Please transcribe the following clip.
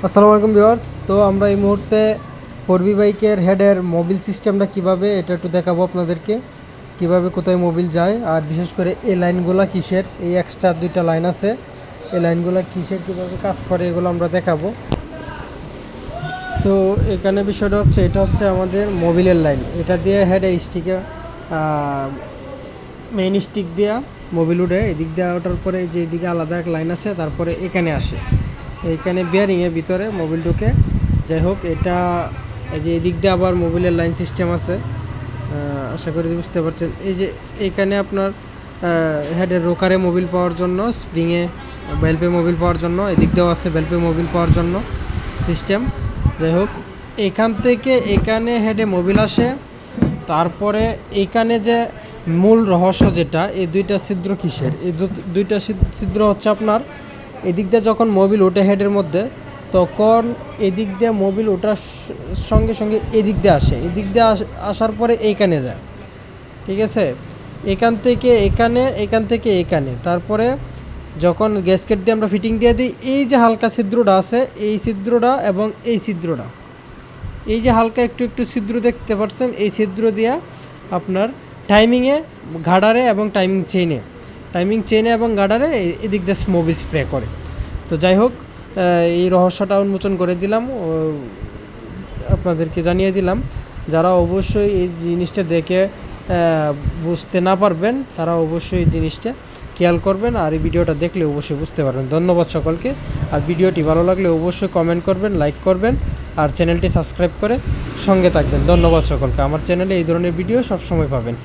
আসসালামু আলাইকুম ভিউয়ার্স। তো আমরা এই মুহূর্তে 4V বাইকের হেডের মোবিল সিস্টেমটা কিভাবে এটা একটু দেখাবো আপনাদেরকে, কিভাবে কোথায় মোবিল যায়, আর বিশেষ করে এই লাইনগুলো কিসের, এই এক্সট্রা দুইটা লাইন আছে, এই লাইনগুলো কিসের, কীভাবে কাজ করে এগুলো আমরা দেখাবো। তো এখানে বিষয়টা হচ্ছে, এটা হচ্ছে আমাদের মোবিলের লাইন, এটা দিয়ে হেডে স্টিকে মেইন স্টিক দেওয়া মোবিল উঠে এদিক দেওয়া ওঠার পরে যে এদিকে আলাদা এক লাইন আছে, তারপরে এখানে আসে, এইখানে বিয়ারিংয়ের ভিতরে মোবিল ঢুকে। যাই হোক, এটা এই যে এদিক দিয়ে আবার মোবিলের লাইন সিস্টেম আছে, আশা করি বুঝতে পারছেন। এই যে এইখানে আপনার হেডের রোকারে মোবিল পাওয়ার জন্য, স্প্রিংয়ে বেলপে মোবিল পাওয়ার জন্য, এদিক দিয়েও আছে বেলপে মোবিল পাওয়ার জন্য সিস্টেম। যাই হোক, এখান থেকে এখানে হেডে মোবিল আসে, তারপরে এখানে যে মূল রহস্য যেটা, এই দুইটা ছিদ্র কিসের, এই দুইটা ছিদ্র হচ্ছে আপনার এদিক দিয়ে যখন মোবিল ওঠে হেডের মধ্যে, তখন এদিক দিয়ে মোবিল ওঠার সঙ্গে সঙ্গে এদিক দিয়ে আসে, এদিক দিয়ে আসার পরে এইখানে যায়, ঠিক আছে। এখান থেকে এখানে, এখান থেকে এখানে, তারপরে যখন গ্যাসকেট দিয়ে আমরা ফিটিং দিয়ে দিই, এই যে হালকা ছিদ্রটা আছে, এই ছিদ্রটা এবং এই ছিদ্রটা, এই যে হালকা একটু একটু ছিদ্র দেখতে পাচ্ছেন, এই ছিদ্র দিয়া আপনার টাইমিংয়ে, গার্ডারে এবং টাইমিং চেইনে এবং গার্ডারে এদিক দিয়ে মোবিল স্প্রে করে। তো যাই হোক, এই রহস্যটা উন্মোচন করে দিলাম, আপনাদেরকে জানিয়ে দিলাম। যারা অবশ্যই এই জিনিসটা দেখে বুঝতে না পারবেন, তারা অবশ্যই এই জিনিসটা খেয়াল করবেন, আর এই ভিডিওটা দেখলে অবশ্যই বুঝতে পারবেন। ধন্যবাদ সকলকে। আর ভিডিওটি ভালো লাগলে অবশ্যই কমেন্ট করবেন, লাইক করবেন, আর চ্যানেলটি সাবস্ক্রাইব করে সঙ্গে থাকবেন। ধন্যবাদ সকলকে। আমার চ্যানেলে এই ধরনের ভিডিও সবসময় পাবেন।